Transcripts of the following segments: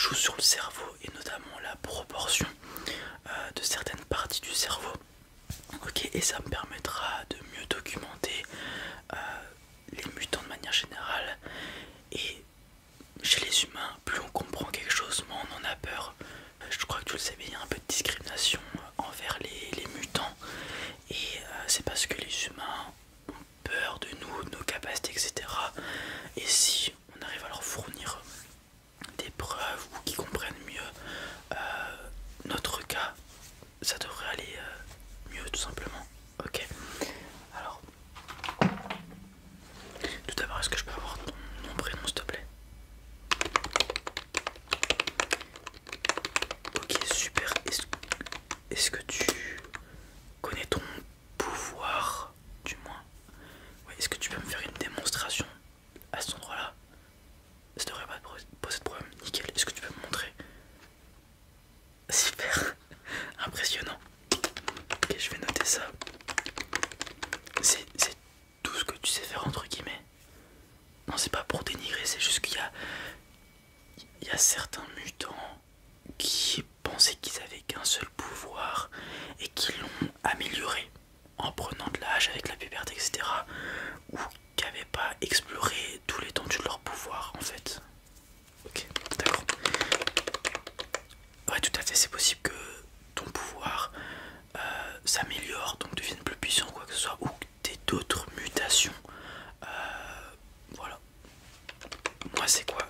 joue sur le cerveau et notamment la proportion de certaines parties du cerveau. Ok, et ça me permettra de mieux documenter les mutants de manière générale. Et chez les humains, plus on comprend quelque chose, moins on en a peur. Je crois que tu le sais bien, il y a un peu de discrimination envers les mutants. Et c'est parce que les humains ont peur de nous, de nos capacités, etc. Et si on arrive à leur fournir des preuves ou qu'ils comprennent mieux notre cas, ça devrait aller mieux tout simplement. Ok. Alors, tout d'abord, est-ce que je peux avoir ton nom, prénom s'il te plaît? Ok, super. Est-ce que tu connais ton pouvoir, du moins? Ouais, est-ce que tu peux me faire une démonstration à cet endroit-là? Ça devrait pas te poser de problème. Nickel. Est-ce que tu peux me montrer? Super. Impressionnant. Ok, je vais noter ça. C'est tout ce que tu sais faire entre guillemets. Non, c'est pas pour dénigrer, c'est juste il y a certains mutants qui pensaient qu'ils avaient qu'un seul pouvoir et qui l'ont amélioré en prenant de l'âge avec la puberté, etc. Ou qui n'avaient pas exploré tout l'étendue de leur pouvoir en fait. Ok, d'accord. Ouais, tout à fait, c'est possible que ton pouvoir s'améliore, donc devienne plus puissant ou quoi que ce soit, ou que t'aies d'autres mutations. Voilà. Moi, c'est quoi?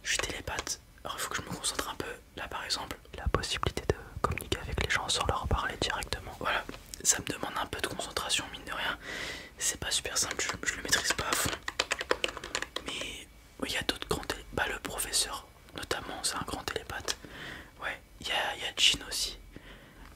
Je suis télépathe. Alors, il faut que je me concentre un peu. Là, par exemple, la possibilité de communiquer avec les gens sans leur parler directement. Voilà, ça me demande un peu de concentration, mine de rien. C'est pas super simple, je le maîtrise pas à fond. Mais il y a d'autres grands télépathes. Bah, le professeur, notamment, c'est un grand télépathe. Ouais, il y a Jean aussi.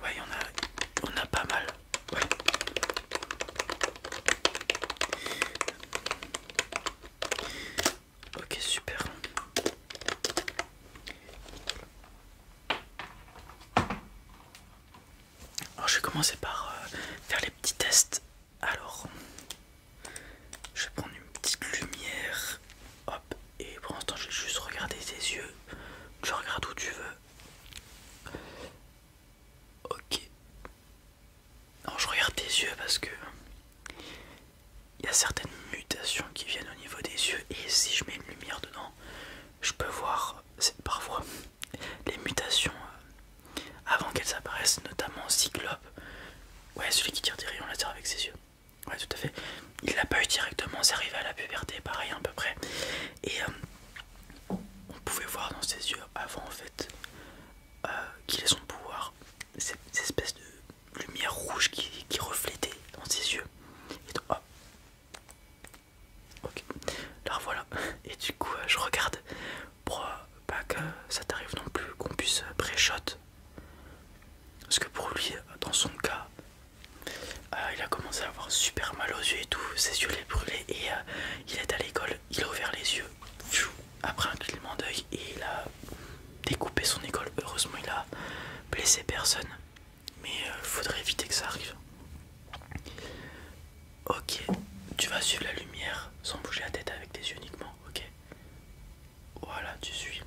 Ouais, on a pas mal. Ouais. Ok, super. Alors je vais commencer par faire les petits tests. Alors, je vais prendre une petite lumière. Hop, et pour l'instant je vais juste regarder tes yeux. Tu regardes où tu veux. Ok. Alors je regarde tes yeux parce que il y a certaines mutations qui viennent au niveau des yeux. Et si je mets une lumière dedans, je peux voir parfois les mutations avant qu'elles apparaissent, notamment Cyclope. Ouais, celui qui tire des rayons laser avec ses yeux. Ouais, tout à fait. Il l'a pas eu directement, c'est arrivé à la puberté, pareil à peu près. Et on pouvait voir dans ses yeux avant en fait qu'il ait son pouvoir, ces espèces de lumière rouge qui reflétait dans ses yeux. Et donc, oh, ok. Alors voilà. Et du coup, je regarde pour pas que ça t'arrive non plus, qu'on puisse pré-shot. Parce que pour lui, dans son cas, il a commencé à avoir super mal aux yeux et tout, ses yeux les brûlaient et il est à l'école, il a ouvert les yeux après un clignement d'œil et il a découpé son école. Heureusement il a blessé personne, mais faudrait éviter que ça arrive. Ok, tu vas suivre la lumière sans bouger la tête avec tes yeux uniquement, ok. Voilà, tu suis.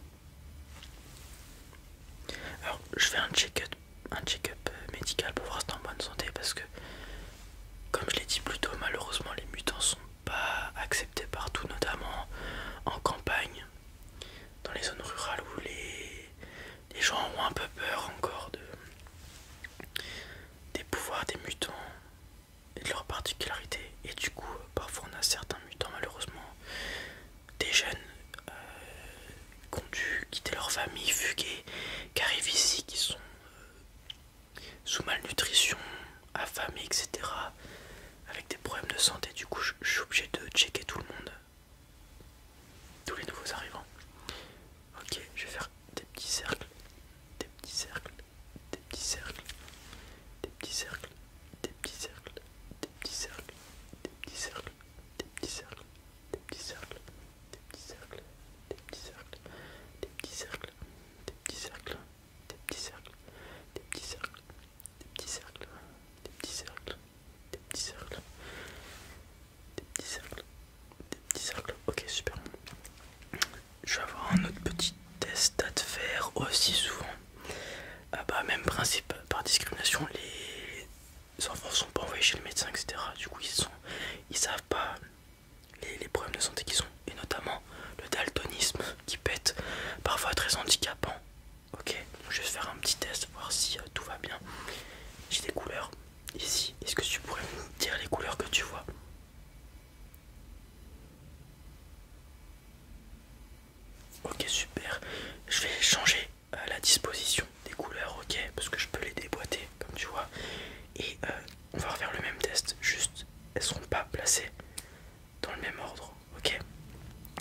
Alors je fais un check-up médical pour voir si t'es en bonne santé parce que comme je l'ai dit plus tôt, malheureusement les mutants sont pas acceptés partout, notamment en campagne, dans les zones rurales où les gens ont un peu peur encore des pouvoirs des mutants et de leurs particularités. Et du coup, parfois on a certains mutants malheureusement, des jeunes qui ont dû quitter leur famille, fuguer, qui arrivent ici, qui sont sous malnutrition, affamés, etc. avec des problèmes de santé. Du coup, je suis obligé de checker tout le monde, tous les nouveaux arrivants. Ok, je vais faire des petits cercles, des petits cercles, des petits cercles, des petits cercles, des petits cercles, des petits cercles, des petits cercles, des petits cercles, des petits cercles, des petits cercles, des petits cercles, des petits cercles, des petits cercles, des petits cercles, des petits cercles, des petits cercles, des petits cercles, des petits cercles, des petits cercles, des petits cercles. Ok, super. aussi souvent. Bah, même principe, par discrimination, les enfants sont pas envoyés chez le médecin, etc. Du coup, ils savent pas les problèmes de santé qu'ils ont, et notamment le daltonisme qui peut être parfois très handicapant. Ok, donc je vais faire un petit test, voir si tout va bien. J'ai des couleurs ici. Est-ce que tu pourrais me dire les couleurs que tu vois? Ok, super. Je vais changer la disposition des couleurs, ok, parce que je peux les déboîter, comme tu vois. Et on va refaire le même test, juste elles seront pas placées dans le même ordre, ok?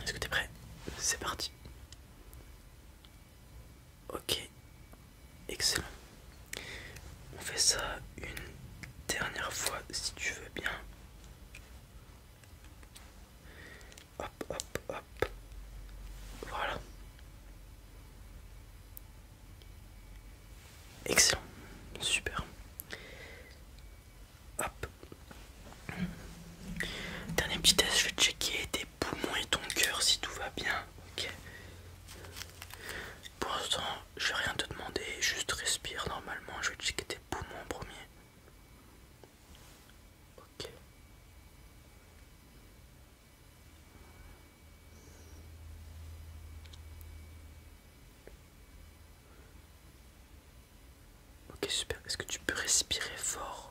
Est-ce que t'es prêt? C'est parti. Ok, excellent. On fait ça une dernière fois si tu veux bien. Hop, hop, hop. Voilà. Excellent. Super. Hop. Dernier petit test, je vais checker tes poumons et ton cœur si tout va bien. Ok. Pour l'instant, je vais rien te demander, juste respire normalement. Je vais checker tes poumons en premier. Ok. Ok, super. Est-ce que tu peux respirer fort?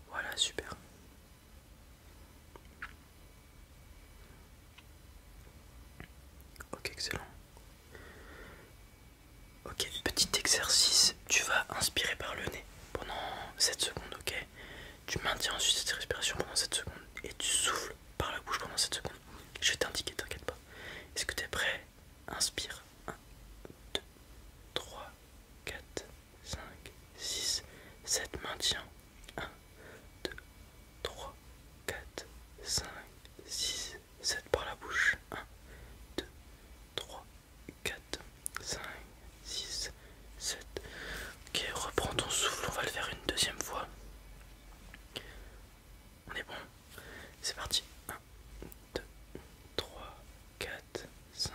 Voilà, super. Ok, excellent. Ok, petit exercice. Tu vas inspirer par le nez pendant 7 secondes, ok? Tu maintiens ensuite cette respiration pendant 7 secondes et tu souffles par la bouche pendant 7 secondes. Je vais t'indiquer, t'inquiète pas. Est-ce que tu es prêt? Inspire. 1, 2, 3, 4, 5, 6, 7. Maintiens. 1, 2, 3, 4, 5, 6, 7 par la bouche. 1, 2, 3, 4, 5, 6, 7. Ok, reprends ton souffle, on va le faire une deuxième fois. On est bon. C'est parti. 1, 2, 3, 4, 5,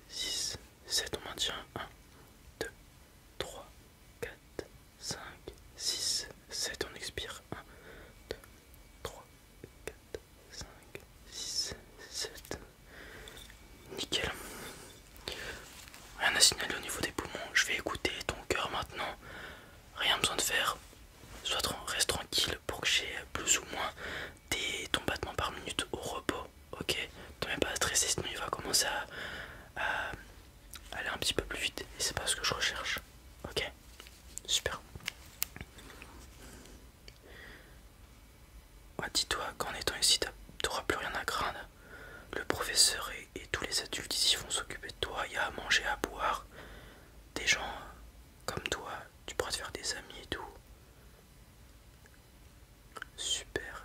6, 7. On maintient. 1, 2, 3, 4, 5, 6, 7. On expire. 1, 2, 3, 4, 5, 6, 7. Nickel. Rien à signaler au niveau des poumons. Je vais écouter ton cœur maintenant. Rien besoin de faire. Reste tranquille pour que j'ai plus ou moins ton battement par minute au repos. Ok, ne mets pas à stresser, sinon il va commencer à aller un petit peu plus vite. Et c'est pas ce que je recherche. Ok, super. Ouais, dis-toi qu'en étant ici, t'auras plus rien à craindre. Le professeur et tous les adultes ici vont s'occuper de toi. Il y a à manger, à boire. Des gens comme toi, tu pourras te faire des amis et tout. Super.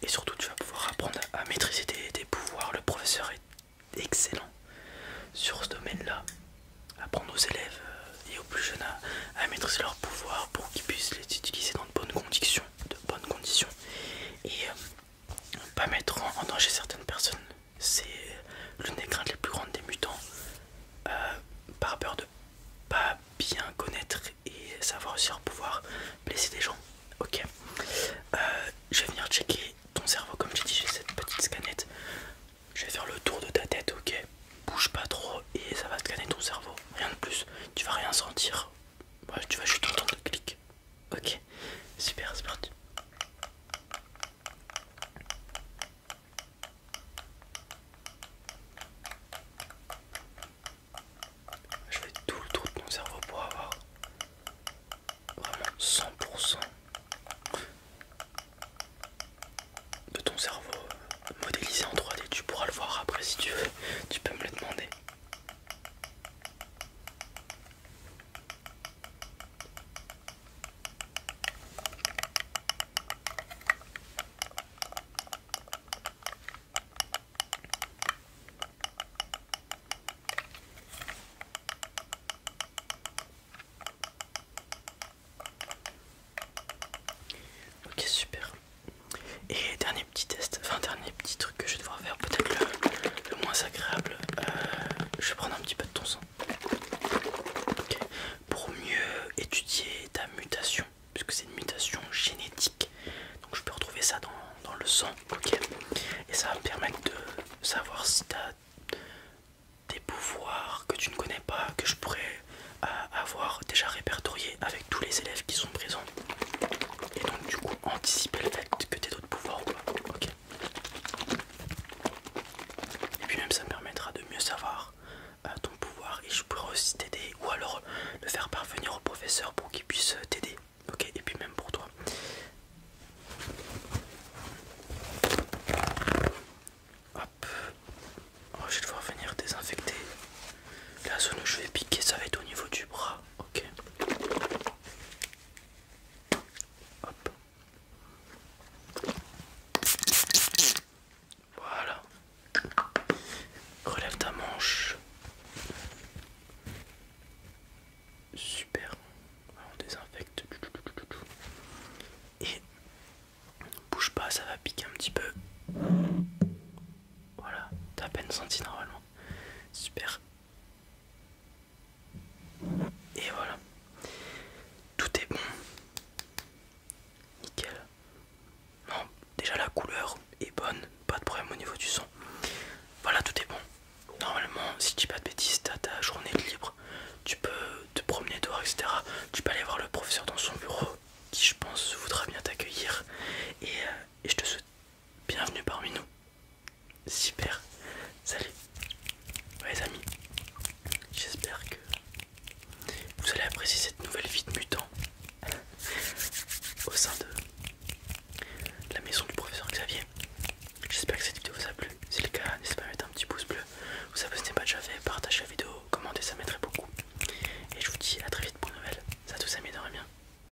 Et surtout, tu vas pouvoir apprendre à maîtriser tes pouvoirs. Le professeur est excellent sur ce domaine-là. Apprendre aux élèves et aux plus jeunes à maîtriser leurs pouvoirs pour qu'ils puissent les utiliser dans de bonnes conditions, et pas mettre en danger certaines personnes. C'est l'une des craintes les plus grandes des mutants, par peur de pas bien connaître et savoir aussi leur pouvoir blesser des gens. Ok, je vais venir checker ton cerveau. Comme j'ai dit, j'ai cette petite scanette. Je vais faire le tour de ta tête, ok? Bouge pas trop et ça va scanner ton cerveau. Rien de plus. Tu vas rien sentir. Ouais, tu vas juste entendre le clic. Ok, super, c'est parti. Je fais tout le tour de ton cerveau pour avoir vraiment 100% de ton cerveau modélisé en 3D. Tu pourras le voir après si tu veux. Tu peux me le demander. vais prendre un petit peu de ton sang. Ok. Pour mieux étudier ta mutation, puisque c'est une mutation génétique, donc je peux retrouver ça dans le sang. Ok. Et ça va me permettre de savoir si tu as des pouvoirs que tu ne connais pas, que je pourrais avoir déjà répertorié avec tous les élèves qui sont présents. Et donc du coup anticiper le fait que tu aies d'autres pouvoirs ou pas. Ok. Et puis même ça me permettra de mieux savoir ton pouvoir et je pourrais aussi t'aider ou alors le faire parvenir au professeur pour qu'il puisse t'aider. Ok, et puis même pour toi. Hop. Oh, je vais devoir venir désinfecter la zone où je vais piquer, ça va être au niveau du bras. Ok. Hop. Voilà. Relève ta manche. Super. On désinfecte. Et bouge pas, ça va piquer un petit peu. Voilà, t'as à peine senti normalement. Super. Et voilà. Tout est bon. Nickel. Non, déjà la couleur est bonne, pas de problème au niveau du son. Voilà, tout est bon. Normalement, si je dis pas de bêtises, t'as ta journée de libre. Tu peux te promener dehors, etc. Tu peux aller voir le professeur dans son bureau, qui je pense voudra bien t'accueillir. Et je te souhaite bienvenue parmi nous. Super.